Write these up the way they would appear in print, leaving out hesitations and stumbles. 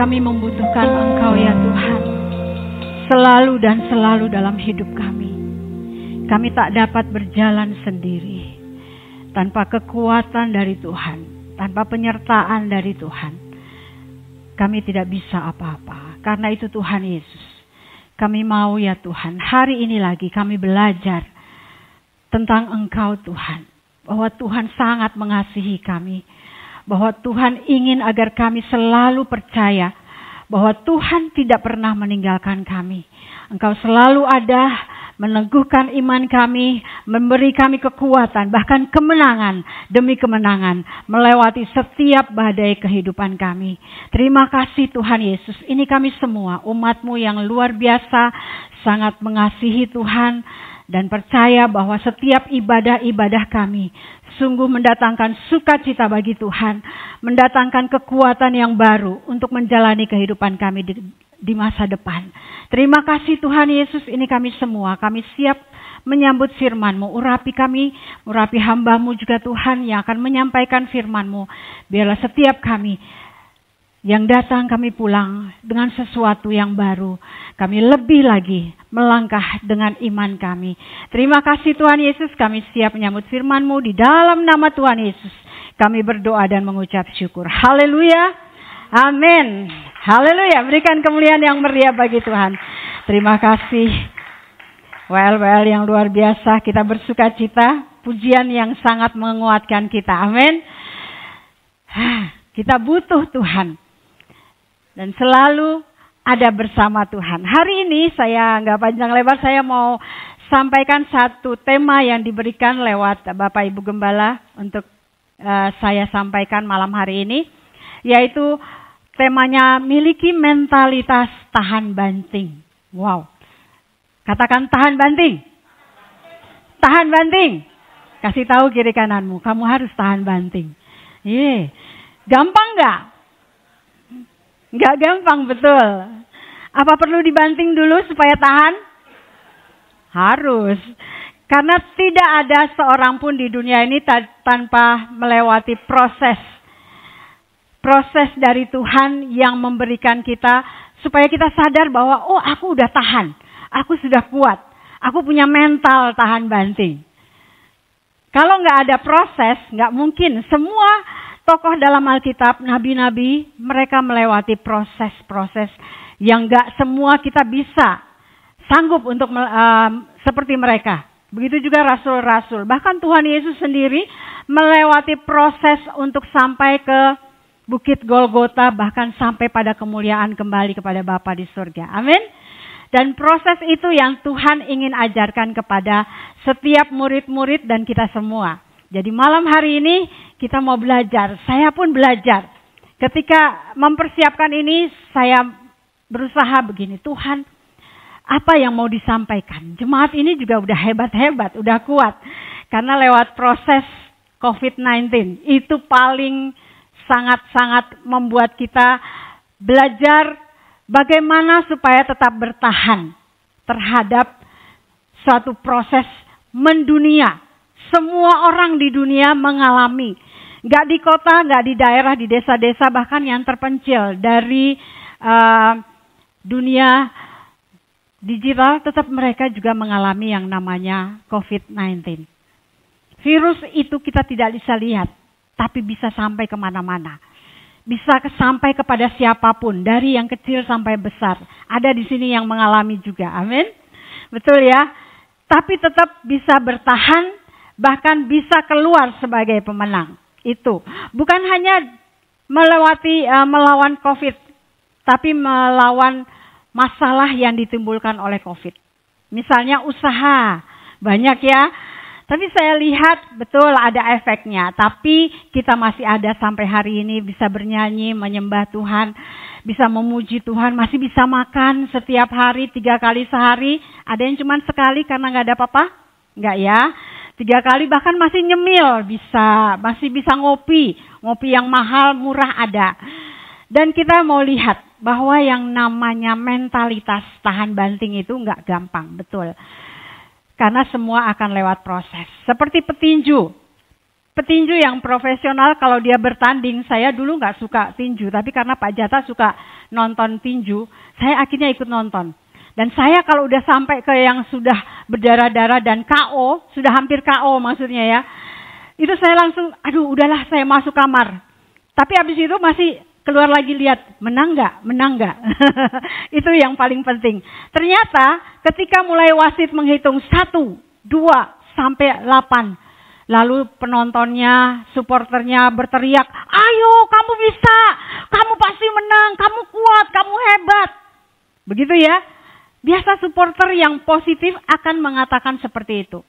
Kami membutuhkan Engkau ya Tuhan, selalu dan selalu dalam hidup kami. Kami tak dapat berjalan sendiri tanpa kekuatan dari Tuhan, tanpa penyertaan dari Tuhan. Kami tidak bisa apa-apa. Karena itu Tuhan Yesus, kami mau ya Tuhan, hari ini lagi kami belajar tentang Engkau Tuhan. Bahwa Tuhan sangat mengasihi kami. Bahwa Tuhan ingin agar kami selalu percaya bahwa Tuhan tidak pernah meninggalkan kami. Engkau selalu ada meneguhkan iman kami, memberi kami kekuatan, bahkan kemenangan demi kemenangan melewati setiap badai kehidupan kami. Terima kasih Tuhan Yesus. Ini kami semua umat-Mu yang luar biasa, sangat mengasihi Tuhan dan percaya bahwa setiap ibadah-ibadah kami sungguh mendatangkan sukacita bagi Tuhan, mendatangkan kekuatan yang baru untuk menjalani kehidupan kami di masa depan. Terima kasih Tuhan Yesus, ini kami semua, kami siap menyambut firman-Mu. Urapi kami, urapi hamba-Mu juga Tuhan yang akan menyampaikan firman-Mu. Biarlah setiap kami yang datang kami pulang dengan sesuatu yang baru. Kami lebih lagi melangkah dengan iman kami. Terima kasih Tuhan Yesus, kami siap menyambut firman-Mu di dalam nama Tuhan Yesus. Kami berdoa dan mengucap syukur. Haleluya. Amin. Haleluya. Berikan kemuliaan yang meriah bagi Tuhan. Terima kasih. Well yang luar biasa. Kita bersuka cita. Pujian yang sangat menguatkan kita. Amin. Kita butuh Tuhan. Dan selalu ada bersama Tuhan. Hari ini saya nggak panjang lebar, saya mau sampaikan satu tema yang diberikan lewat Bapak Ibu Gembala untuk saya sampaikan malam hari ini. Yaitu temanya miliki mentalitas tahan banting. Wow. Katakan tahan banting. Tahan banting. Kasih tahu kiri kananmu, kamu harus tahan banting. Gampang nggak? Nggak gampang, betul. Apa perlu dibanting dulu supaya tahan? Harus. Karena tidak ada seorang pun di dunia ini tanpa melewati proses. Proses dari Tuhan yang memberikan kita supaya kita sadar bahwa oh aku udah tahan. Aku sudah kuat. Aku punya mental tahan banting. Kalau nggak ada proses, nggak mungkin. Semua tokoh dalam Alkitab, nabi-nabi, mereka melewati proses-proses yang gak semua kita bisa sanggup untuk seperti mereka. Begitu juga rasul-rasul. Bahkan Tuhan Yesus sendiri melewati proses untuk sampai ke Bukit Golgota, bahkan sampai pada kemuliaan kembali kepada Bapa di surga. Amin. Dan proses itu yang Tuhan ingin ajarkan kepada setiap murid-murid dan kita semua. Jadi malam hari ini kita mau belajar. Saya pun belajar. Ketika mempersiapkan ini saya berusaha begini. Tuhan, apa yang mau disampaikan? Jemaat ini juga udah hebat-hebat, udah kuat. Karena lewat proses COVID-19 itu paling sangat-sangat membuat kita belajar bagaimana supaya tetap bertahan terhadap suatu proses mendunia. Semua orang di dunia mengalami. Gak di kota, gak di daerah, di desa-desa, bahkan yang terpencil dari dunia digital, tetap mereka juga mengalami yang namanya COVID-19. Virus itu kita tidak bisa lihat, tapi bisa sampai kemana-mana. Bisa sampai kepada siapapun, dari yang kecil sampai besar. Ada di sini yang mengalami juga, amin. Betul ya? Tapi tetap bisa bertahan, bahkan bisa keluar sebagai pemenang. Itu bukan hanya melawan COVID, tapi melawan masalah yang ditimbulkan oleh COVID. Misalnya usaha, banyak ya. Tapi saya lihat betul ada efeknya. Tapi kita masih ada sampai hari ini bisa bernyanyi, menyembah Tuhan, bisa memuji Tuhan, masih bisa makan setiap hari 3 kali sehari. Ada yang cuma sekali karena nggak ada apa-apa? Nggak ya. 3 kali bahkan masih nyemil, masih bisa ngopi yang mahal, murah ada. Dan kita mau lihat bahwa yang namanya mentalitas tahan banting itu nggak gampang, betul. Karena semua akan lewat proses. Seperti petinju. petinju yang profesional kalau dia bertanding, saya dulu nggak suka tinju, tapi karena Pak Jata suka nonton tinju, saya akhirnya ikut nonton. Dan saya kalau udah sampai ke yang sudah berdarah-darah dan KO, sudah hampir KO maksudnya ya, itu saya langsung, aduh udahlah saya masuk kamar. Tapi habis itu masih keluar lagi lihat, menang nggak? Itu yang paling penting. Ternyata ketika mulai wasit menghitung 1, 2, sampai 8, lalu penontonnya, supporternya berteriak, ayo kamu bisa, kamu pasti menang, kamu kuat, kamu hebat. Begitu ya. Biasa supporter yang positif akan mengatakan seperti itu.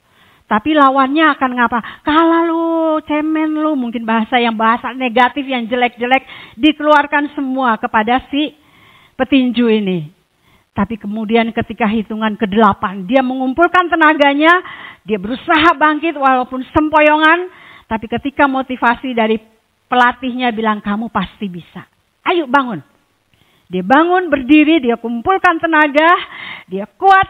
Tapi lawannya akan ngapa? Kalah lu, cemen lu, mungkin bahasa negatif, yang jelek-jelek dikeluarkan semua kepada si petinju ini. Tapi kemudian ketika hitungan ke-8, dia mengumpulkan tenaganya, dia berusaha bangkit walaupun sempoyongan, tapi ketika motivasi dari pelatihnya bilang, kamu pasti bisa. Ayo bangun. Dia bangun, berdiri, dia kumpulkan tenaga, dia kuat,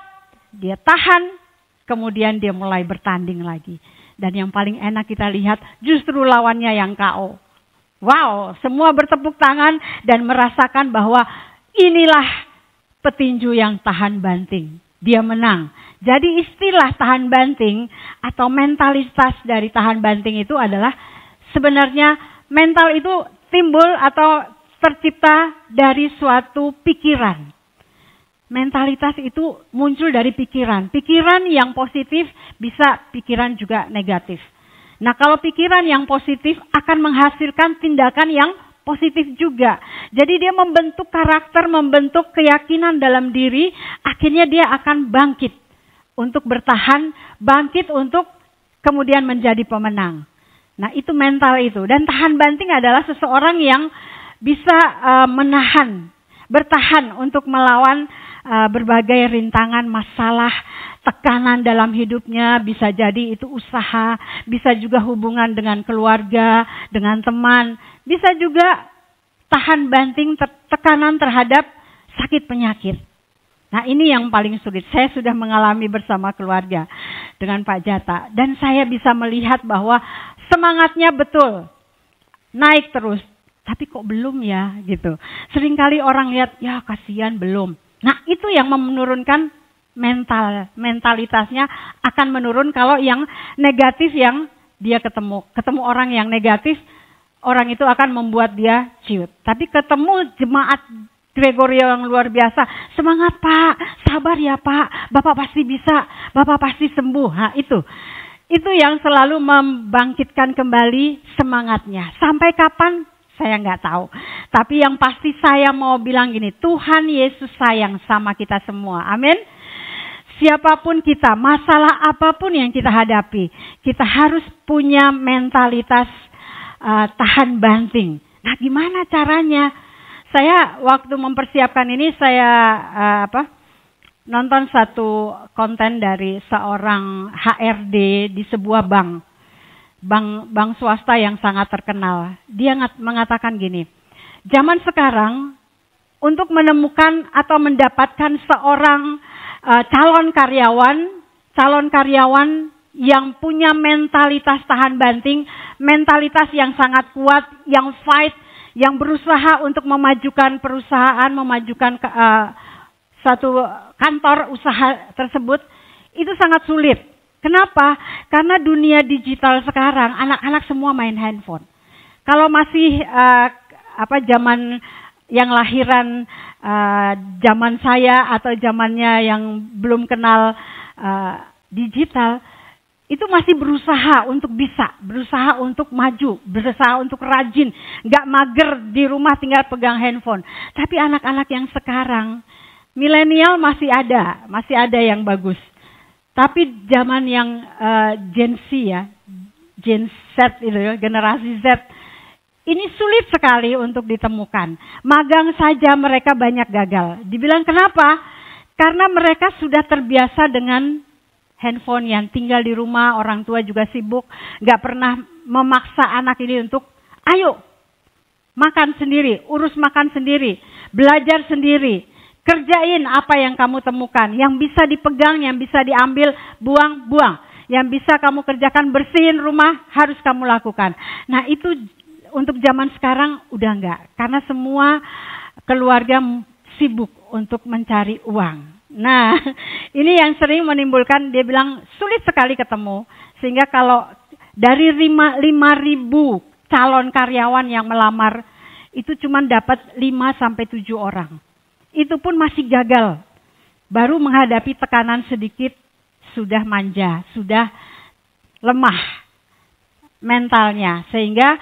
dia tahan, kemudian dia mulai bertanding lagi. Dan yang paling enak kita lihat justru lawannya yang KO. Wow, semua bertepuk tangan dan merasakan bahwa inilah petinju yang tahan banting. Dia menang. Jadi istilah tahan banting atau mentalitas dari tahan banting itu adalah sebenarnya mental itu timbul atau tercipta dari suatu pikiran. Mentalitas itu muncul dari pikiran. Pikiran yang positif bisa pikiran juga negatif. Nah kalau pikiran yang positif akan menghasilkan tindakan yang positif juga. Jadi dia membentuk karakter, membentuk keyakinan dalam diri. Akhirnya dia akan bangkit untuk bertahan, bangkit untuk kemudian menjadi pemenang. Nah itu mental itu. Dan tahan banting adalah seseorang yang bisa menahan, bertahan untuk melawan berbagai rintangan, masalah, tekanan dalam hidupnya. Bisa jadi itu usaha, bisa juga hubungan dengan keluarga, dengan teman. Bisa juga tahan banting tekanan terhadap sakit penyakit. Nah ini yang paling sulit. Saya sudah mengalami bersama keluarga dengan Pak Jata. Dan saya bisa melihat bahwa semangatnya betul, naik terus. Tapi kok belum ya gitu. Seringkali orang lihat, ya kasihan belum. Nah itu yang menurunkan mentalitasnya akan menurun kalau yang negatif yang dia ketemu. Ketemu orang yang negatif, orang itu akan membuat dia ciut. Tapi ketemu jemaat Gregorio yang luar biasa, semangat Pak, sabar ya Pak, Bapak pasti bisa, Bapak pasti sembuh. Nah itu yang selalu membangkitkan kembali semangatnya. Sampai kapan? Saya nggak tahu. Tapi yang pasti saya mau bilang gini, Tuhan Yesus sayang sama kita semua. Amin. Siapapun kita, masalah apapun yang kita hadapi, kita harus punya mentalitas tahan banting. Nah gimana caranya? Saya waktu mempersiapkan ini saya nonton satu konten dari seorang HRD di sebuah bank swasta yang sangat terkenal. Dia mengatakan gini, zaman sekarang untuk menemukan atau mendapatkan seorang calon karyawan yang punya mentalitas tahan banting, mentalitas yang sangat kuat, yang fight, yang berusaha untuk memajukan perusahaan, memajukan satu kantor usaha tersebut, itu sangat sulit. Kenapa? Karena dunia digital sekarang, anak-anak semua main handphone. Kalau masih zaman yang lahiran zaman saya atau zamannya yang belum kenal digital, itu masih berusaha untuk bisa, berusaha untuk maju, berusaha untuk rajin, nggak mager di rumah tinggal pegang handphone. Tapi anak-anak yang sekarang, milenial masih ada yang bagus. Tapi zaman yang Gen Z ya, Gen Z itu ya, generasi Z, ini sulit sekali untuk ditemukan. Magang saja mereka banyak gagal. Dibilang kenapa? Karena mereka sudah terbiasa dengan handphone yang tinggal di rumah, orang tua juga sibuk, gak pernah memaksa anak ini untuk, ayo makan sendiri, urus makan sendiri, belajar sendiri. Kerjain apa yang kamu temukan, yang bisa dipegang, yang bisa diambil, buang. yang bisa kamu kerjakan, bersihin rumah, harus kamu lakukan. Nah itu untuk zaman sekarang udah enggak. Karena semua keluarga sibuk untuk mencari uang. Nah ini yang sering menimbulkan, dia bilang sulit sekali ketemu. Sehingga kalau dari 5.000 calon karyawan yang melamar, itu cuma dapat 5-7 orang. Itu pun masih gagal. Baru menghadapi tekanan sedikit, sudah manja, sudah lemah mentalnya. Sehingga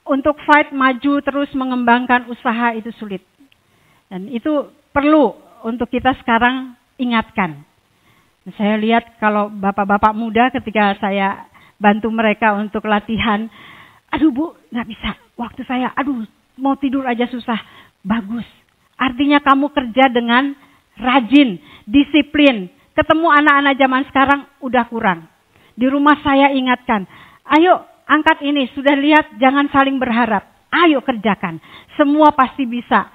untuk fight maju terus mengembangkan usaha itu sulit. Dan itu perlu untuk kita sekarang ingatkan. Saya lihat kalau bapak-bapak muda ketika saya bantu mereka untuk latihan, aduh Bu, gak bisa, waktu saya, aduh mau tidur aja susah. Bagus, artinya kamu kerja dengan rajin, disiplin. Ketemu anak-anak zaman sekarang udah kurang. Di rumah saya ingatkan, ayo angkat ini, sudah lihat jangan saling berharap. Ayo kerjakan, semua pasti bisa.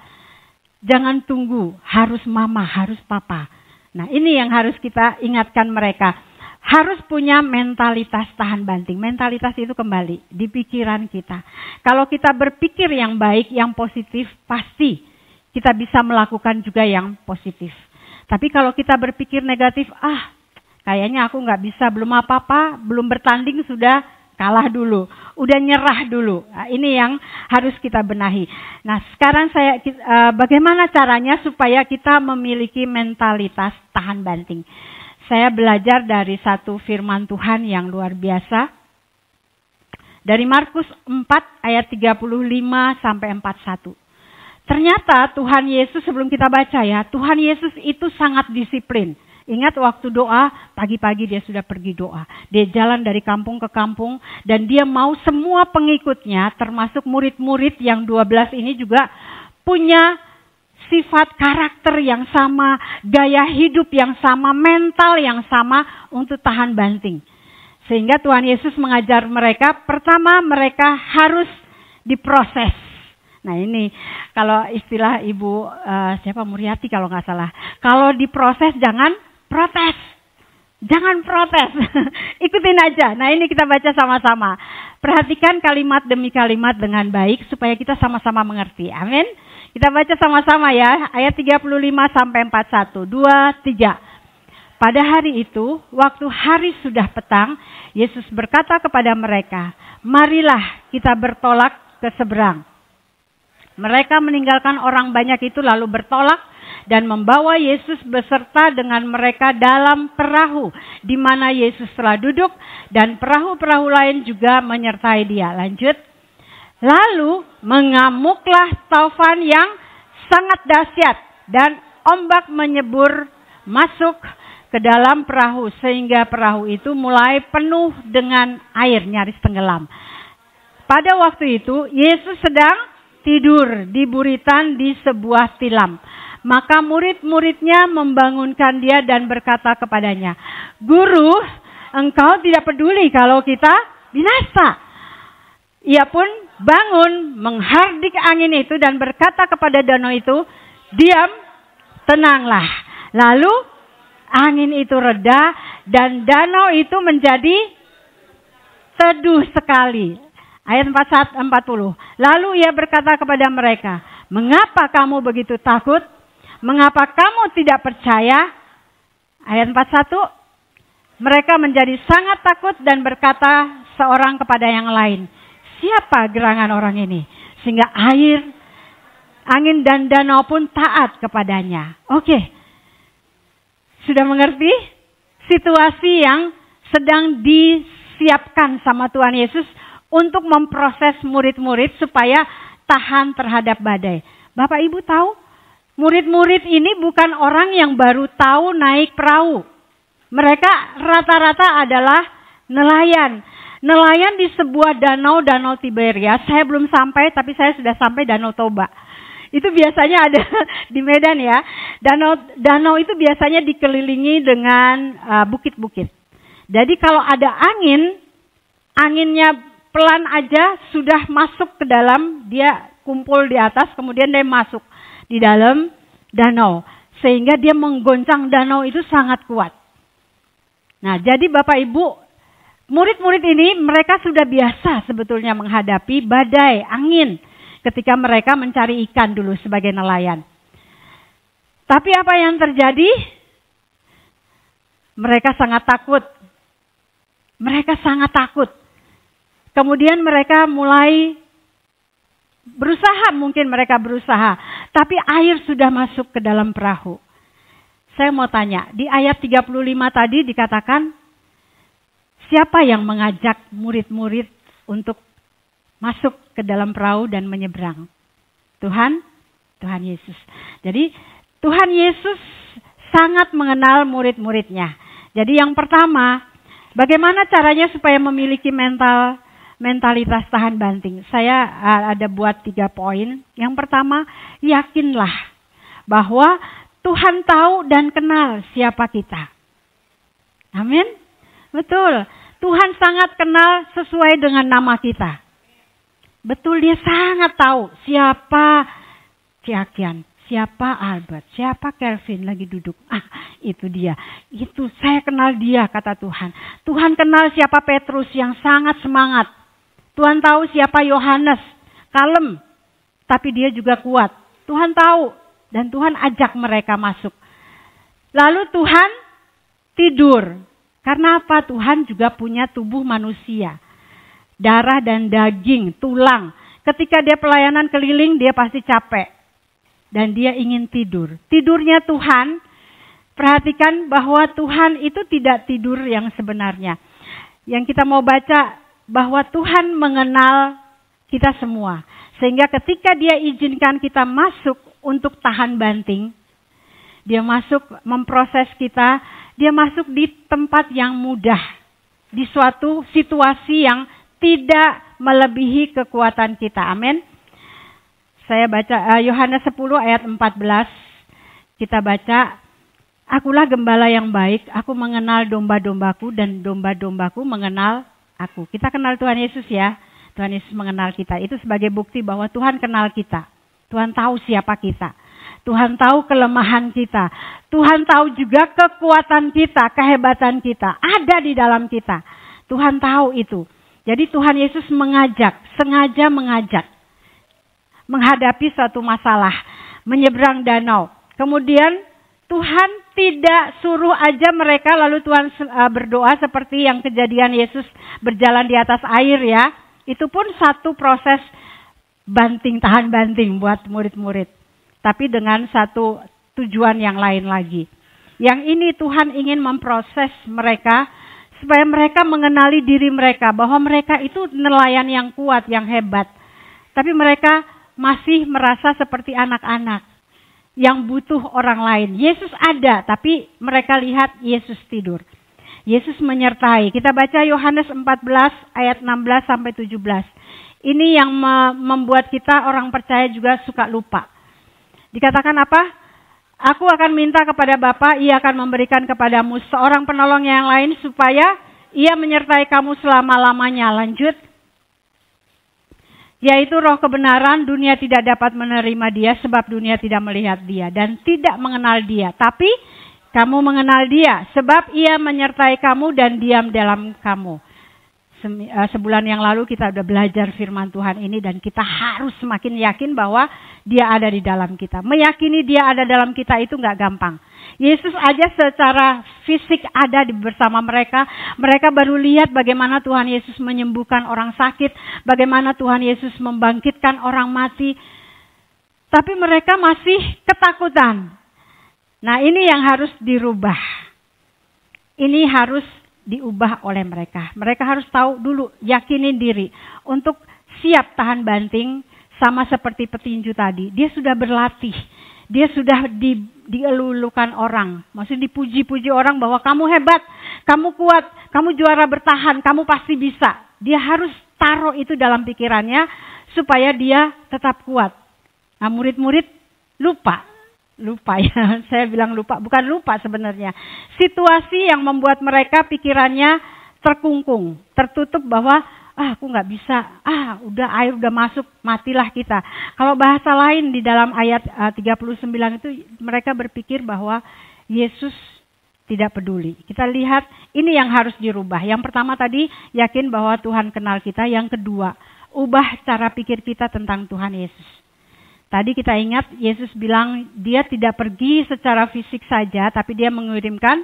Jangan tunggu, harus mama, harus papa. Nah ini yang harus kita ingatkan mereka. Harus punya mentalitas tahan banting. Mentalitas itu kembali di pikiran kita. Kalau kita berpikir yang baik, yang positif, pasti kita bisa melakukan juga yang positif. Tapi kalau kita berpikir negatif, kayaknya aku nggak bisa, belum apa-apa, belum bertanding sudah kalah dulu, udah nyerah dulu. Nah, ini yang harus kita benahi. Nah, sekarang bagaimana caranya supaya kita memiliki mentalitas tahan banting? Saya belajar dari satu firman Tuhan yang luar biasa. Dari Markus 4 ayat 35-41. Ternyata Tuhan Yesus, sebelum kita baca ya, Tuhan Yesus itu sangat disiplin. Ingat waktu doa, pagi-pagi dia sudah pergi doa. Dia jalan dari kampung ke kampung dan dia mau semua pengikutnya, termasuk murid-murid yang 12 ini juga punya sifat karakter yang sama, gaya hidup yang sama, mental yang sama untuk tahan banting. Sehingga Tuhan Yesus mengajar mereka, pertama mereka harus diproses. Nah ini kalau istilah Ibu Muriati kalau nggak salah. Kalau diproses jangan protes. Jangan protes. Ikutin aja. Nah ini kita baca sama-sama. Perhatikan kalimat demi kalimat dengan baik supaya kita sama-sama mengerti. Amin. Kita baca sama-sama ya. Ayat 35-41. 2, 3. Pada hari itu, waktu hari sudah petang, Yesus berkata kepada mereka, marilah kita bertolak ke seberang. Mereka meninggalkan orang banyak itu lalu bertolak dan membawa Yesus beserta dengan mereka dalam perahu di mana Yesus telah duduk dan perahu-perahu lain juga menyertai dia. Lanjut. Lalu mengamuklah taufan yang sangat dahsyat dan ombak menyebur masuk ke dalam perahu sehingga perahu itu mulai penuh dengan air, nyaris tenggelam. Pada waktu itu Yesus sedang tidur di buritan di sebuah tilam. Maka murid-muridnya membangunkan dia dan berkata kepadanya, Guru, engkau tidak peduli kalau kita binasa. Ia pun bangun, menghardik angin itu dan berkata kepada danau itu, diam, tenanglah. Lalu angin itu reda dan danau itu menjadi teduh sekali. Ayat 40. Lalu ia berkata kepada mereka, mengapa kamu begitu takut? Mengapa kamu tidak percaya? Ayat 41. Mereka menjadi sangat takut dan berkata seorang kepada yang lain, siapa gerangan orang ini? Sehingga air, angin dan danau pun taat kepadanya. Oke. Sudah mengerti? Situasi yang sedang disiapkan sama Tuhan Yesus untuk memproses murid-murid supaya tahan terhadap badai. Bapak Ibu tahu, murid-murid ini bukan orang yang baru tahu naik perahu. Mereka rata-rata adalah nelayan. Nelayan di sebuah danau Tiberias. Saya belum sampai, tapi saya sudah sampai Danau Toba. Itu biasanya ada di Medan ya. Danau itu biasanya dikelilingi dengan bukit-bukit. Jadi kalau ada anginnya pelan aja sudah masuk ke dalam, dia kumpul di atas, kemudian dia masuk di dalam danau. Sehingga dia menggoncang danau itu sangat kuat. Nah jadi Bapak Ibu, Murid-murid ini mereka sudah biasa sebetulnya menghadapi badai, angin ketika mereka mencari ikan dulu sebagai nelayan. Tapi apa yang terjadi? Mereka sangat takut. Mereka sangat takut. Kemudian mereka mulai berusaha, mungkin mereka berusaha. Tapi air sudah masuk ke dalam perahu. Saya mau tanya, di ayat 35 tadi dikatakan, siapa yang mengajak murid-murid untuk masuk ke dalam perahu dan menyeberang? Tuhan Yesus. Jadi Tuhan Yesus sangat mengenal murid-muridnya. Jadi yang pertama, bagaimana caranya supaya memiliki mentalitas tahan banting? Saya ada buat 3 poin. Yang pertama, yakinlah bahwa Tuhan tahu dan kenal siapa kita. Amin. Betul. Tuhan sangat kenal sesuai dengan nama kita. Betul, dia sangat tahu siapa Ciakian, siapa Albert, siapa Kelvin lagi duduk. Itu dia. Itu saya kenal dia, kata Tuhan. Tuhan kenal siapa Petrus yang sangat semangat. Tuhan tahu siapa Yohanes, kalem, tapi dia juga kuat. Tuhan tahu dan Tuhan ajak mereka masuk. Lalu Tuhan tidur. Karena apa? Tuhan juga punya tubuh manusia. Darah dan daging, tulang. Ketika dia pelayanan keliling, dia pasti capek. Dan dia ingin tidur. Tidurnya Tuhan, perhatikan bahwa Tuhan itu tidak tidur yang sebenarnya. Yang kita mau baca, bahwa Tuhan mengenal kita semua. Sehingga ketika dia izinkan kita masuk untuk tahan banting, dia masuk memproses kita, dia masuk di tempat yang mudah. Di suatu situasi yang tidak melebihi kekuatan kita. Amin. Saya baca Yohanes 10 ayat 14. Kita baca, akulah gembala yang baik, aku mengenal domba-dombaku dan domba-dombaku mengenal aku. Kita kenal Tuhan Yesus ya. Tuhan Yesus mengenal kita. Itu sebagai bukti bahwa Tuhan kenal kita. Tuhan tahu siapa kita. Tuhan tahu kelemahan kita. Tuhan tahu juga kekuatan kita, kehebatan kita. Ada di dalam kita. Tuhan tahu itu. Jadi Tuhan Yesus sengaja mengajak. Menghadapi suatu masalah. Menyeberang danau. Kemudian Tuhan tidak suruh aja mereka lalu Tuhan berdoa seperti yang kejadian Yesus berjalan di atas air ya. Itu pun satu proses tahan banting buat murid-murid. Tapi dengan satu tujuan yang lain lagi. Yang ini Tuhan ingin memproses mereka supaya mereka mengenali diri mereka. Bahwa mereka itu nelayan yang kuat, yang hebat. Tapi mereka masih merasa seperti anak-anak yang butuh orang lain. Yesus ada, tapi mereka lihat Yesus tidur. Yesus menyertai. Kita baca Yohanes 14 ayat 16 sampai 17. Ini yang membuat kita orang percaya juga suka lupa. Dikatakan apa? Aku akan minta kepada Bapa, ia akan memberikan kepadamu seorang penolong yang lain supaya ia menyertai kamu selama-lamanya. Lanjut. Yaitu roh kebenaran, dunia tidak dapat menerima dia sebab dunia tidak melihat dia dan tidak mengenal dia. Tapi kamu mengenal dia sebab ia menyertai kamu dan diam dalam kamu. Sebulan yang lalu kita sudah belajar firman Tuhan ini dan kita harus semakin yakin bahwa dia ada di dalam kita. Meyakini dia ada dalam kita itu gak gampang. Yesus aja secara fisik ada bersama mereka. Mereka baru lihat bagaimana Tuhan Yesus menyembuhkan orang sakit. Bagaimana Tuhan Yesus membangkitkan orang mati. Tapi mereka masih ketakutan. Nah ini yang harus dirubah. Ini harus diubah oleh mereka. Mereka harus tahu dulu, yakinin diri. Untuk siap tahan banting sama seperti petinju tadi. Dia sudah berlatih. Dia sudah dielulukan orang. Maksudnya dipuji-puji orang bahwa kamu hebat, kamu kuat, kamu juara bertahan, kamu pasti bisa. Dia harus taruh itu dalam pikirannya supaya dia tetap kuat. Nah murid-murid lupa ya, saya bilang lupa, bukan lupa sebenarnya. Situasi yang membuat mereka pikirannya terkungkung, tertutup bahwa aku nggak bisa, udah air udah masuk, matilah kita. Kalau bahasa lain di dalam ayat 39 itu mereka berpikir bahwa Yesus tidak peduli. Kita lihat ini yang harus dirubah. Yang pertama tadi yakin bahwa Tuhan kenal kita. Yang kedua, ubah cara pikir kita tentang Tuhan Yesus. Tadi kita ingat Yesus bilang dia tidak pergi secara fisik saja, tapi dia mengirimkan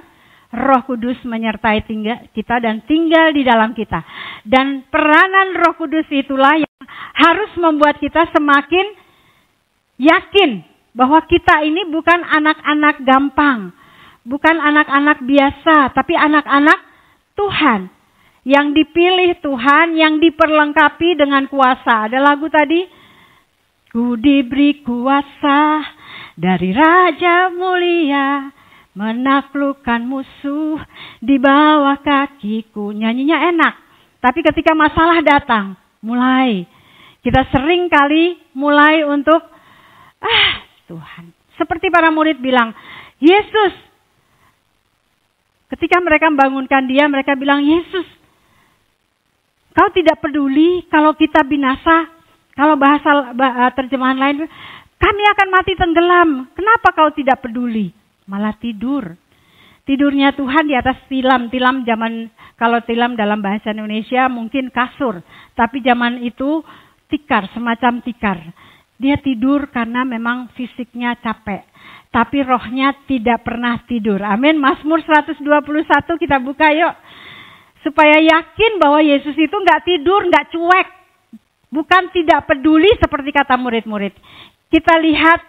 Roh Kudus menyertai kita dan tinggal di dalam kita. Dan peranan Roh Kudus itulah yang harus membuat kita semakin yakin bahwa kita ini bukan anak-anak gampang. Bukan anak-anak biasa, tapi anak-anak Tuhan. Yang dipilih Tuhan, yang diperlengkapi dengan kuasa. Ada lagu tadi, ku diberi kuasa dari Raja mulia, menaklukkan musuh di bawah kakiku. Nyanyinya enak, tapi ketika masalah datang, kita sering kali mulai untuk, Tuhan. Seperti para murid bilang, Yesus. Ketika mereka membangunkan dia, mereka bilang, Yesus, kau tidak peduli kalau kita binasa. Kalau bahasa terjemahan lain, kami akan mati tenggelam. Kenapa kau tidak peduli? Malah tidur. Tidurnya Tuhan di atas tilam. Kalau tilam dalam bahasa Indonesia mungkin kasur. Tapi zaman itu tikar, semacam tikar. Dia tidur karena memang fisiknya capek. Tapi rohnya tidak pernah tidur. Amin. Mazmur 121 kita buka yuk. Supaya yakin bahwa Yesus itu nggak tidur, nggak cuek. Bukan tidak peduli seperti kata murid-murid. Kita lihat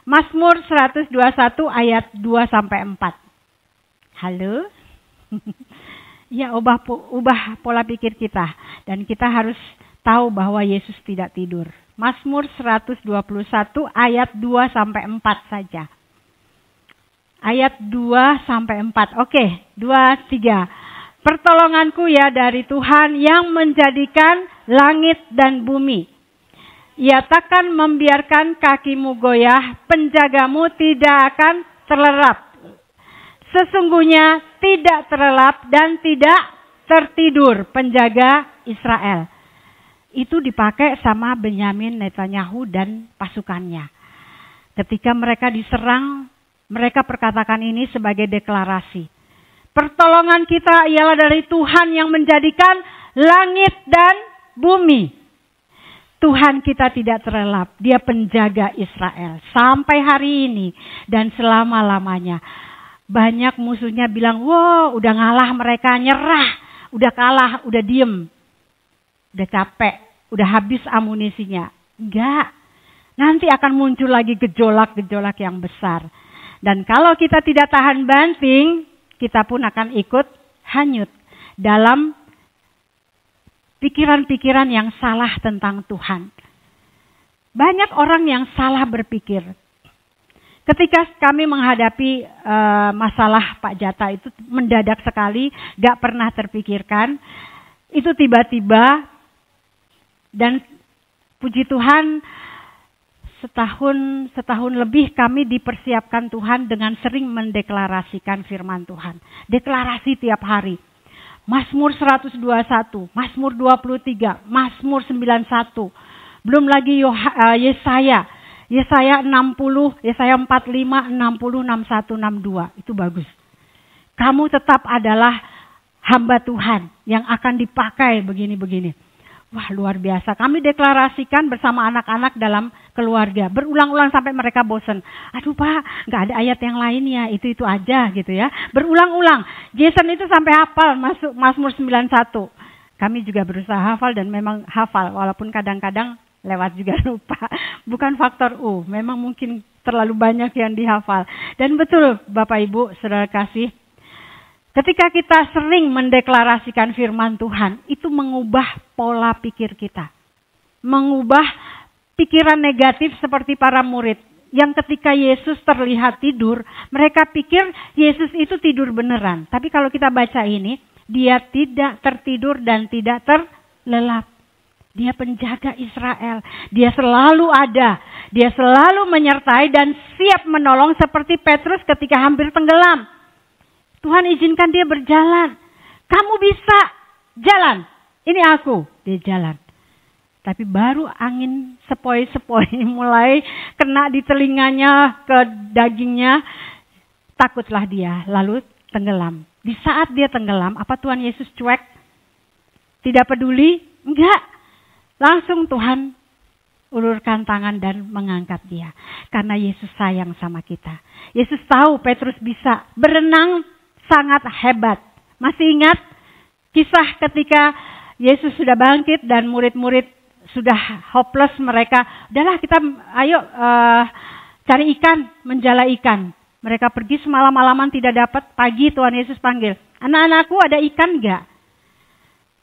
Mazmur 121 ayat 2-4. Halo? Ya, ubah pola pikir kita. Dan kita harus tahu bahwa Yesus tidak tidur. Mazmur 121 ayat 2-4 saja. Ayat 2-4. Oke, 2-3. Pertolonganku ya dari Tuhan yang menjadikan langit dan bumi. Ia takkan membiarkan kakimu goyah, penjagamu tidak akan terlelap. Sesungguhnya tidak terlelap dan tidak tertidur penjaga Israel. Itu dipakai sama Benyamin Netanyahu dan pasukannya. Ketika mereka diserang, mereka perkatakan ini sebagai deklarasi. Pertolongan kita ialah dari Tuhan yang menjadikan langit dan bumi. Tuhan kita tidak terlelap. Dia penjaga Israel. Sampai hari ini dan selama-lamanya. Banyak musuhnya bilang, wow udah ngalah mereka, nyerah. Udah kalah, udah diem. Udah capek, udah habis amunisinya. Enggak. Nanti akan muncul lagi gejolak-gejolak yang besar. Dan kalau kita tidak tahan banting, kita pun akan ikut hanyut dalam pikiran-pikiran yang salah tentang Tuhan. Banyak orang yang salah berpikir. Ketika kami menghadapi masalah Pak Jata itu mendadak sekali, gak pernah terpikirkan. Itu tiba-tiba. Dan puji Tuhan setahun lebih kami dipersiapkan Tuhan dengan sering mendeklarasikan firman Tuhan. Deklarasi tiap hari. Mazmur 121, Mazmur 23, Mazmur 91. Belum lagi Yesaya 60, Yesaya 45, 60, 61, 62. Itu bagus. Kamu tetap adalah hamba Tuhan yang akan dipakai begini-begini. Wah, luar biasa. Kami deklarasikan bersama anak-anak dalam keluarga. Berulang-ulang sampai mereka bosan. Aduh Pak, gak ada ayat yang lain ya. Itu aja gitu ya. Berulang-ulang. Jason itu sampai hafal masuk Mazmur 91. Kami juga berusaha hafal dan memang hafal. Walaupun kadang-kadang lewat juga lupa. Bukan faktor U. Memang mungkin terlalu banyak yang dihafal. Dan betul Bapak Ibu, saudara kasih. Ketika kita sering mendeklarasikan firman Tuhan, itu mengubah pola pikir kita. Mengubah pikiran negatif seperti para murid. Yang ketika Yesus terlihat tidur, mereka pikir Yesus itu tidur beneran. Tapi kalau kita baca ini, dia tidak tertidur dan tidak terlelap. Dia penjaga Israel. Dia selalu ada. Dia selalu menyertai dan siap menolong seperti Petrus ketika hampir tenggelam. Tuhan izinkan dia berjalan. Kamu bisa jalan. Ini aku. Dia jalan. Tapi baru angin sepoi-sepoi mulai kena di telinganya, ke dagingnya. takutlah dia, lalu tenggelam. Di saat dia tenggelam, apa Tuhan Yesus cuek? Tidak peduli? Enggak. Langsung Tuhan ulurkan tangan dan mengangkat dia. Karena Yesus sayang sama kita. Yesus tahu Petrus bisa berenang sangat hebat. Masih ingat kisah ketika Yesus sudah bangkit dan murid-murid sudah hopeless mereka. Udahlah kita ayo cari ikan, menjala ikan. Mereka pergi semalam-malaman tidak dapat. Pagi Tuhan Yesus panggil, anak-anakku ada ikan enggak?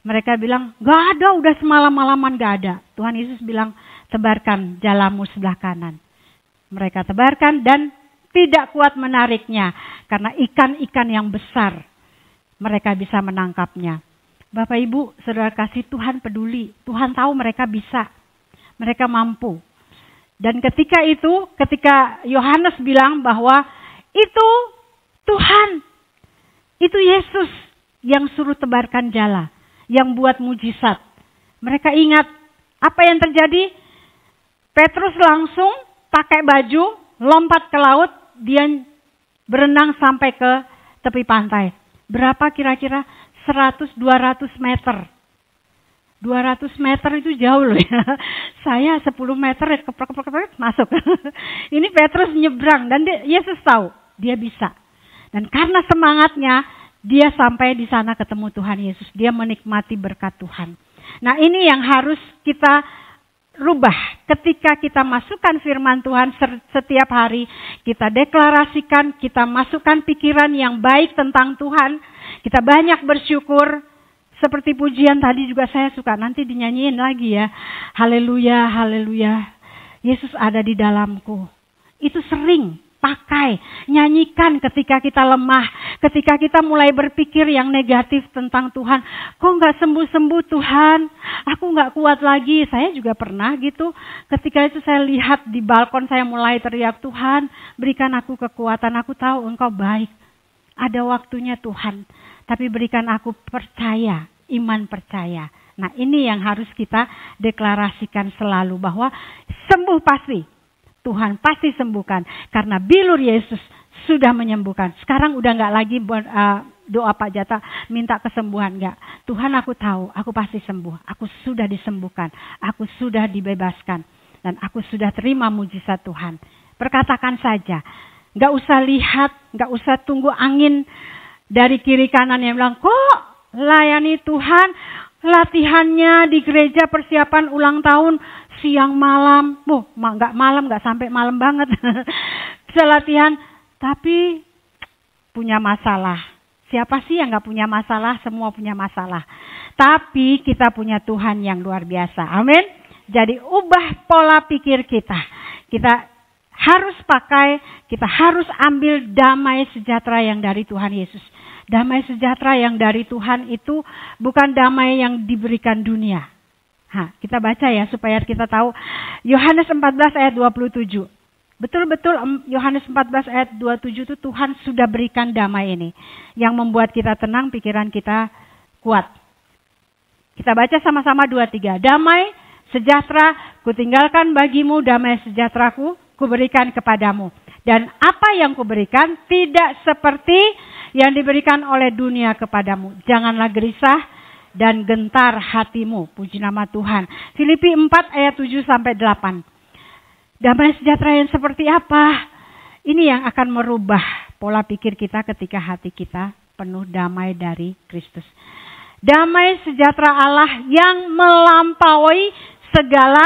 Mereka bilang, enggak ada, udah semalam-malaman enggak ada. Tuhan Yesus bilang, tebarkan jalamu sebelah kanan. Mereka tebarkan dan tidak kuat menariknya. Karena ikan-ikan yang besar mereka bisa menangkapnya. Bapak Ibu, saudara kasih, Tuhan peduli. Tuhan tahu mereka bisa. Mereka mampu. Dan ketika Yohanes bilang bahwa itu Tuhan, itu Yesus yang suruh tebarkan jala, yang buat mujizat. Mereka ingat apa yang terjadi. Petrus langsung pakai baju, lompat ke laut, dia berenang sampai ke tepi pantai. Berapa kira-kira? 100-200 meter. 200 meter itu jauh loh ya. Saya 10 meter keprek masuk. Ini Petrus nyebrang dan Yesus tahu dia bisa. Dan karena semangatnya dia sampai di sana ketemu Tuhan Yesus. Dia menikmati berkat Tuhan. Nah, ini yang harus kita rubah. Ketika kita masukkan firman Tuhan setiap hari, kita deklarasikan, kita masukkan pikiran yang baik tentang Tuhan. Kita banyak bersyukur. Seperti pujian tadi juga saya suka, nanti dinyanyiin lagi ya. Haleluya, haleluya. Yesus ada di dalamku. Itu sering pakai, nyanyikan ketika kita lemah. Ketika kita mulai berpikir yang negatif tentang Tuhan. Kok gak sembuh-sembuh Tuhan? Aku gak kuat lagi. Saya juga pernah gitu. Ketika itu saya lihat di balkon, saya mulai teriak, Tuhan berikan aku kekuatan. Aku tahu Engkau baik. Ada waktunya Tuhan. Tapi berikan aku percaya, iman percaya. Nah, ini yang harus kita deklarasikan selalu bahwa sembuh pasti. Tuhan pasti sembuhkan. Karena bilur Yesus sudah menyembuhkan. Sekarang udah gak lagi doa Pak Jata minta kesembuhan. Enggak. Tuhan aku tahu, aku pasti sembuh. Aku sudah disembuhkan. Aku sudah dibebaskan. Dan aku sudah terima mujizat Tuhan. Perkatakan saja. Gak usah lihat, gak usah tunggu angin dari kiri kanan yang bilang, kok layani Tuhan, latihannya di gereja persiapan ulang tahun siang malam. Gak malam, gak sampai malam banget. Bisa latihan, tapi punya masalah. Siapa sih yang gak punya masalah? Semua punya masalah. Tapi kita punya Tuhan yang luar biasa. Amin. Jadi ubah pola pikir kita. Kita harus pakai, kita harus ambil damai sejahtera yang dari Tuhan Yesus. Damai sejahtera yang dari Tuhan itu bukan damai yang diberikan dunia. Kita baca ya supaya kita tahu. Yohanes 14 ayat 27. Betul-betul Yohanes 14 ayat 27 itu Tuhan sudah berikan damai ini. Yang membuat kita tenang, pikiran kita kuat. Kita baca sama-sama 2-3. Damai sejahtera kutinggalkan bagimu, damai sejahteraku kuberikan kepadamu. Dan apa yang kuberikan tidak seperti yang diberikan oleh dunia kepadamu. Janganlah gelisah dan gentar hatimu. Puji nama Tuhan. Filipi 4 ayat 7-8. Damai sejahtera yang seperti apa? Ini yang akan merubah pola pikir kita ketika hati kita penuh damai dari Kristus. Damai sejahtera Allah yang melampaui segala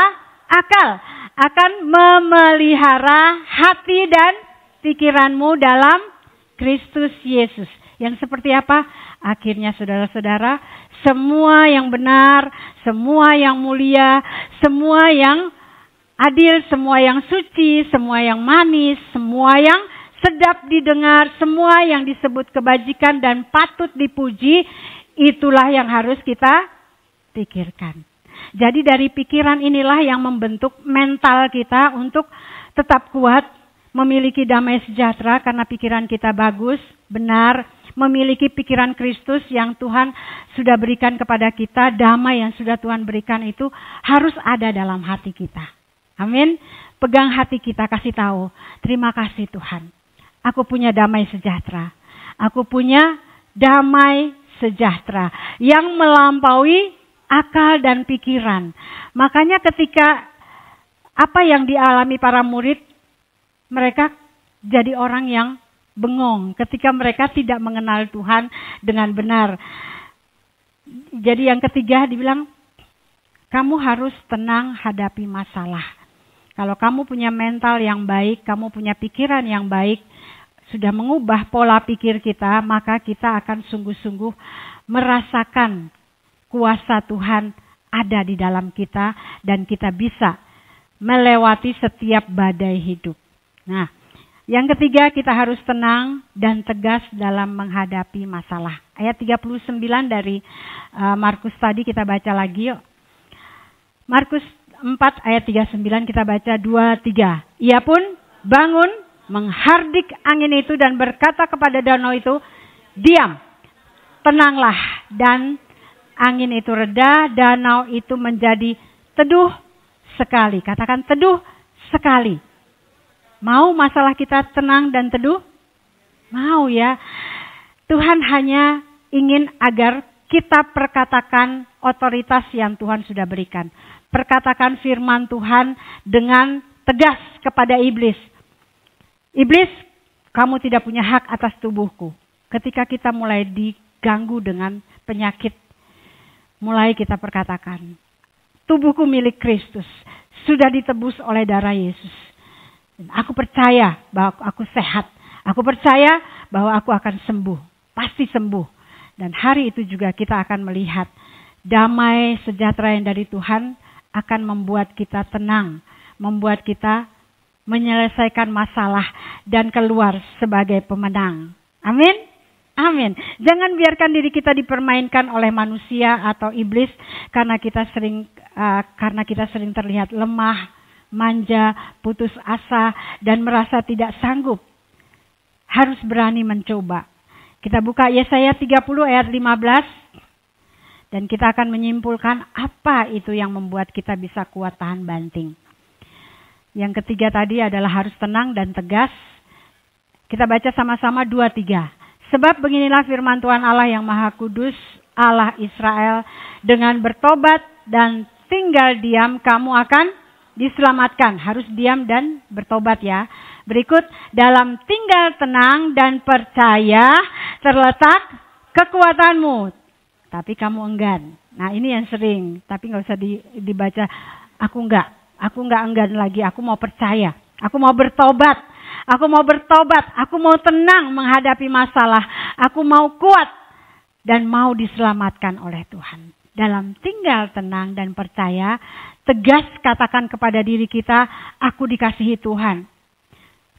akal akan memelihara hati dan pikiranmu dalam Kristus Yesus. Yang seperti apa? Akhirnya saudara-saudara, semua yang benar, semua yang mulia, semua yang adil, semua yang suci, semua yang manis, semua yang sedap didengar, semua yang disebut kebajikan dan patut dipuji, itulah yang harus kita pikirkan. Jadi dari pikiran inilah yang membentuk mental kita untuk tetap kuat, memiliki damai sejahtera karena pikiran kita bagus, benar, memiliki pikiran Kristus yang Tuhan sudah berikan kepada kita, damai yang sudah Tuhan berikan itu harus ada dalam hati kita. Amin. Pegang hati kita, kasih tahu, terima kasih Tuhan. Aku punya damai sejahtera. Aku punya damai sejahtera yang melampaui akal dan pikiran. Makanya ketika apa yang dialami para murid, mereka jadi orang yang bengong ketika mereka tidak mengenal Tuhan dengan benar. Jadi yang ketiga dibilang, kamu harus tenang hadapi masalah. Kalau kamu punya mental yang baik, kamu punya pikiran yang baik, sudah mengubah pola pikir kita, maka kita akan sungguh-sungguh merasakan kuasa Tuhan ada di dalam kita dan kita bisa melewati setiap badai hidup. Nah, yang ketiga kita harus tenang dan tegas dalam menghadapi masalah. Ayat 39 dari Markus tadi kita baca lagi yuk. Markus 4 ayat 39 kita baca 2-3. Ia pun bangun, menghardik angin itu dan berkata kepada danau itu, diam, tenanglah. Dan angin itu reda, danau itu menjadi teduh sekali. Katakan teduh sekali. Mau masalah kita tenang dan teduh? Mau ya. Tuhan hanya ingin agar kita perkatakan otoritas yang Tuhan sudah berikan. Perkatakan firman Tuhan dengan tegas kepada iblis. Iblis, kamu tidak punya hak atas tubuhku. Ketika kita mulai diganggu dengan penyakit, mulai kita perkatakan, tubuhku milik Kristus, sudah ditebus oleh darah Yesus. Aku percaya bahwa aku sehat. Aku percaya bahwa aku akan sembuh. Pasti sembuh. Dan hari itu juga kita akan melihat damai sejahtera yang dari Tuhan akan membuat kita tenang. Membuat kita menyelesaikan masalah dan keluar sebagai pemenang. Amin. Amin. Jangan biarkan diri kita dipermainkan oleh manusia atau iblis karena kita sering terlihat lemah, manja, putus asa dan merasa tidak sanggup. Harus berani mencoba. Kita buka Yesaya 30 ayat 15 dan kita akan menyimpulkan apa itu yang membuat kita bisa kuat tahan banting. Yang ketiga tadi adalah harus tenang dan tegas. Kita baca sama-sama 2-3. Sebab beginilah firman Tuhan Allah yang Maha Kudus, Allah Israel, dengan bertobat dan tinggal diam kamu akan diselamatkan. Harus diam dan bertobat ya. Berikut, dalam tinggal tenang dan percaya terletak kekuatanmu. Tapi kamu enggan. Nah ini yang sering, tapi gak usah dibaca, aku enggak enggan lagi, aku mau percaya, aku mau bertobat. Aku mau bertobat, aku mau tenang menghadapi masalah, aku mau kuat dan mau diselamatkan oleh Tuhan. Dalam tinggal tenang dan percaya, tegas katakan kepada diri kita, aku dikasihi Tuhan.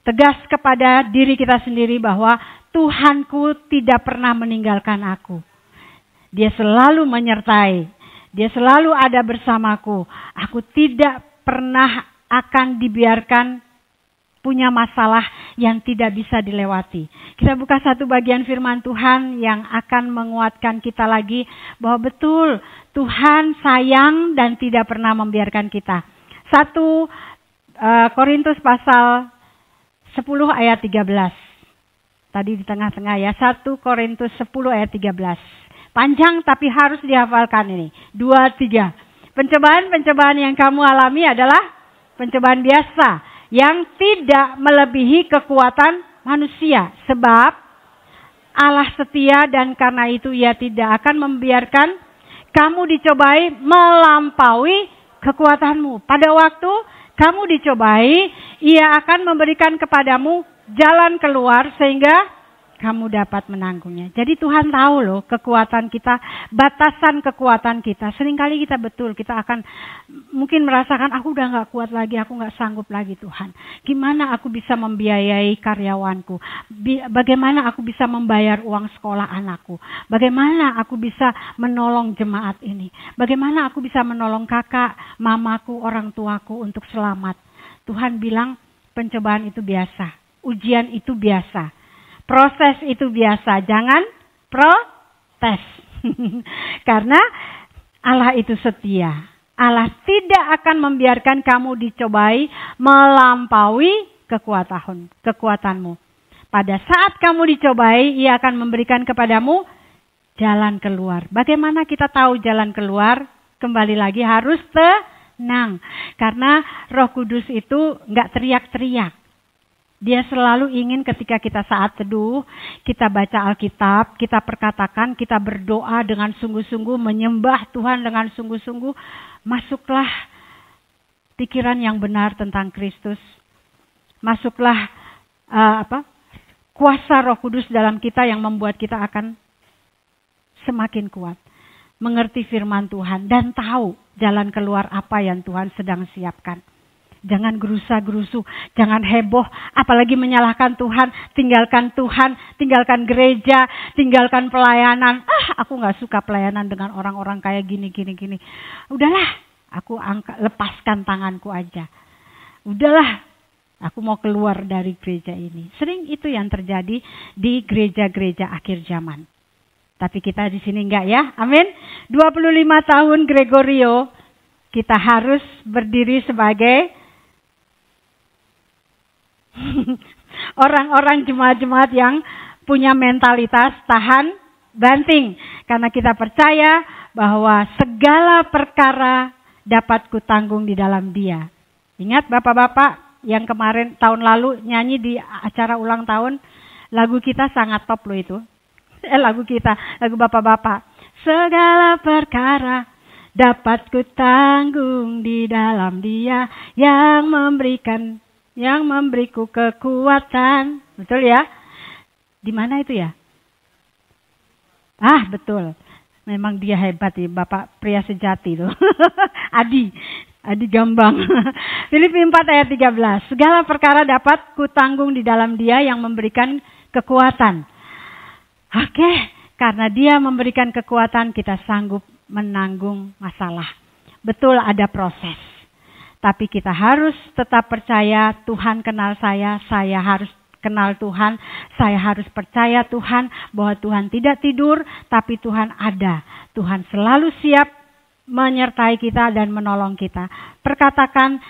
Tegas kepada diri kita sendiri bahwa Tuhanku tidak pernah meninggalkan aku. Dia selalu menyertai, dia selalu ada bersamaku. Aku tidak pernah akan dibiarkan punya masalah yang tidak bisa dilewati. Kita buka satu bagian firman Tuhan yang akan menguatkan kita lagi bahwa betul Tuhan sayang dan tidak pernah membiarkan kita. 1 Korintus pasal 10 ayat 13. Tadi di tengah-tengah ya. 1 Korintus 10 ayat 13. Panjang tapi harus dihafalkan ini. 2-3. Pencobaan-pencobaan yang kamu alami adalah pencobaan biasa yang tidak melebihi kekuatan manusia. Sebab Allah setia dan karena itu Ia tidak akan membiarkan kamu dicobai melampaui kekuatanmu. Pada waktu kamu dicobai, Ia akan memberikan kepadamu jalan keluar sehingga kamu dapat menanggungnya. Jadi Tuhan tahu loh kekuatan kita, batasan kekuatan kita. Seringkali kita kita akan mungkin merasakan aku udah gak kuat lagi, aku gak sanggup lagi Tuhan. Gimana aku bisa membiayai karyawanku? Bagaimana aku bisa membayar uang sekolah anakku? Bagaimana aku bisa menolong jemaat ini? Bagaimana aku bisa menolong kakak, mamaku, orang tuaku untuk selamat? Tuhan bilang pencobaan itu biasa, ujian itu biasa. Proses itu biasa, jangan protes. Karena Allah itu setia. Allah tidak akan membiarkan kamu dicobai melampaui kekuatanmu. Pada saat kamu dicobai, Ia akan memberikan kepadamu jalan keluar. Bagaimana kita tahu jalan keluar? Kembali lagi harus tenang. Karena Roh Kudus itu nggak teriak-teriak. Dia selalu ingin ketika kita saat teduh, kita baca Alkitab, kita perkatakan, kita berdoa dengan sungguh-sungguh, menyembah Tuhan dengan sungguh-sungguh. Masuklah pikiran yang benar tentang Kristus. Masuklah kuasa Roh Kudus dalam kita yang membuat kita akan semakin kuat. Mengerti firman Tuhan dan tahu jalan keluar apa yang Tuhan sedang siapkan. Jangan gerusa-gerusu, jangan heboh, apalagi menyalahkan Tuhan, tinggalkan Tuhan, tinggalkan gereja, tinggalkan pelayanan. Aku gak suka pelayanan dengan orang-orang kayak gini. Udahlah, aku lepaskan tanganku aja. Udahlah, aku mau keluar dari gereja ini. Sering itu yang terjadi di gereja-gereja akhir zaman. Tapi kita di sini enggak ya, amin. 25 tahun Gregorio, kita harus berdiri sebagai orang-orang jemaat-jemaat yang punya mentalitas tahan banting. Karena kita percaya bahwa segala perkara dapat kutanggung di dalam Dia. Ingat bapak-bapak yang kemarin tahun lalu nyanyi di acara ulang tahun, lagu kita sangat top loh itu. Lagu bapak-bapak. Segala perkara dapat kutanggung di dalam Dia yang memberiku kekuatan. Betul ya? Di mana itu ya? Betul. Memang dia hebat ya, Bapak pria sejati tuh. Adi Gambang. Filipi 4 ayat 13. Segala perkara dapat kutanggung di dalam Dia yang memberikan kekuatan. Oke, karena Dia memberikan kekuatan, kita sanggup menanggung masalah. Betul ada proses. Tapi kita harus tetap percaya Tuhan kenal saya harus kenal Tuhan, saya harus percaya Tuhan bahwa Tuhan tidak tidur, tapi Tuhan ada. Tuhan selalu siap menyertai kita dan menolong kita. Perkatakan,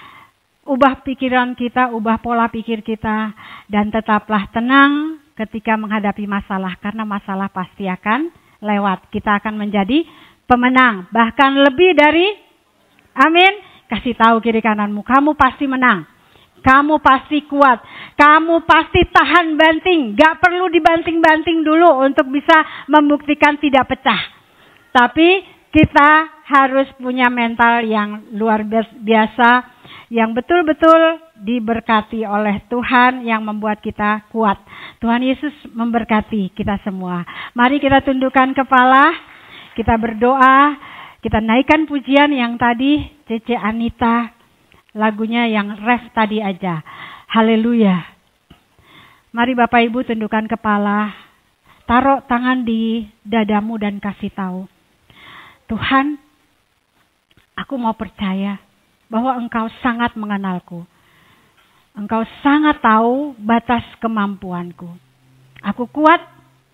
ubah pikiran kita, ubah pola pikir kita, dan tetaplah tenang ketika menghadapi masalah, karena masalah pasti akan lewat. Kita akan menjadi pemenang, bahkan lebih dari, amin. Kasih tahu kiri kananmu, kamu pasti menang. Kamu pasti kuat. Kamu pasti tahan banting. Gak perlu dibanting-banting dulu untuk bisa membuktikan tidak pecah. Tapi kita harus punya mental yang luar biasa. Yang betul-betul diberkati oleh Tuhan yang membuat kita kuat. Tuhan Yesus memberkati kita semua. Mari kita tundukkan kepala. Kita berdoa. Kita naikkan pujian yang tadi, Cece Anita, lagunya yang ref tadi aja. Haleluya. Mari Bapak Ibu tundukkan kepala, taruh tangan di dadamu dan kasih tahu. Tuhan, aku mau percaya bahwa Engkau sangat mengenalku. Engkau sangat tahu batas kemampuanku. Aku kuat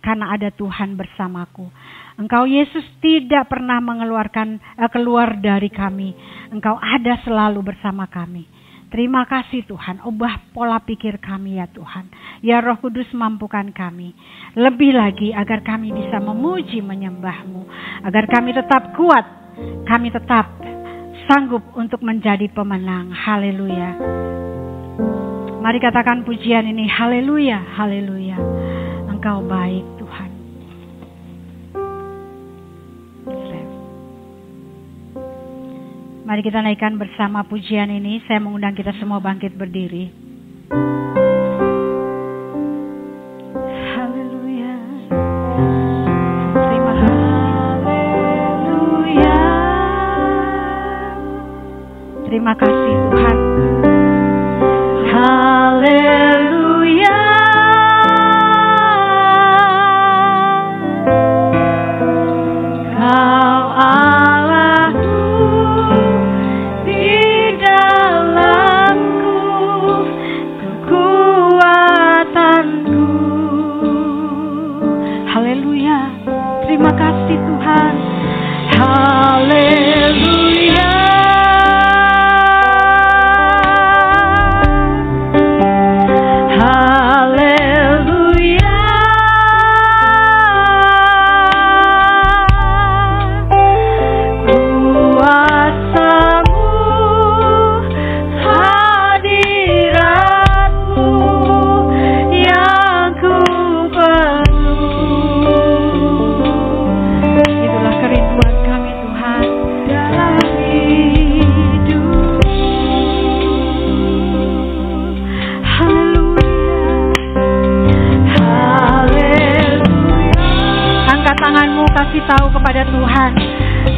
karena ada Tuhan bersamaku. Engkau Yesus tidak pernah keluar dari kami. Engkau ada selalu bersama kami. Terima kasih Tuhan. Ubah pola pikir kami ya Tuhan. Ya Roh Kudus mampukan kami. Lebih lagi agar kami bisa memuji menyembah-Mu. Agar kami tetap kuat. Kami tetap sanggup untuk menjadi pemenang. Haleluya. Mari katakan pujian ini. Haleluya. Haleluya. Engkau baik Tuhan. Mari kita naikkan bersama pujian ini. Saya mengundang kita semua bangkit berdiri. Haleluya. Terima kasih. Haleluya. Terima kasih Tuhan. Haleluya. Terima kasih Tuhan. Haleluya.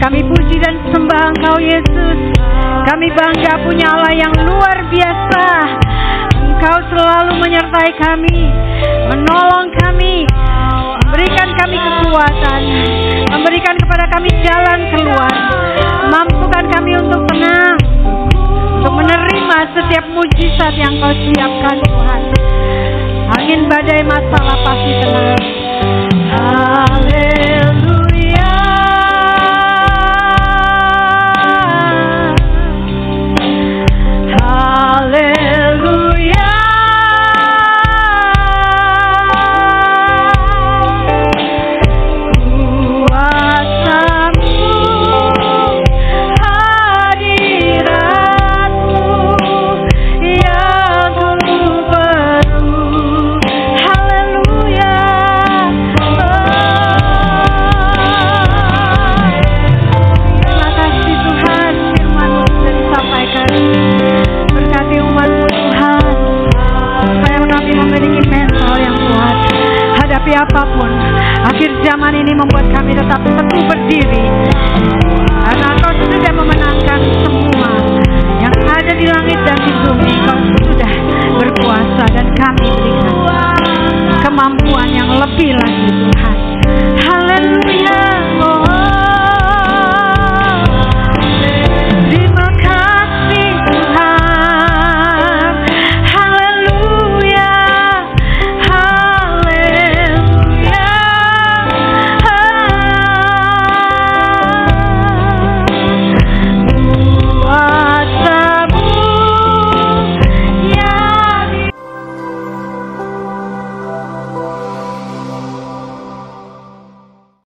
Kami puji dan sembah Engkau Yesus. Kami bangga punya Allah yang luar biasa. Engkau selalu menyertai kami, menolong kami, memberikan kami kekuatan, memberikan kepada kami jalan keluar, mampukan kami untuk tenang, untuk menerima setiap mujizat yang Kau siapkan Tuhan. Angin badai masalah pasti tenang. Haleluya. Haleluya. Kuasamu, hadiratmu yang ku perlu. Haleluya. Terima kasih Tuhan, firman-Mu sudah disampaikan. Berkati umat-Mu Tuhan, supaya kami memiliki mental yang kuat hadapi apapun. Akhir zaman ini membuat kami tetap teguh berdiri, karena Kau sudah memenangkan semua yang ada di langit dan di bumi. Kau sudah berkuasa dan kami berikan kemampuan yang lebih lagi Tuhan.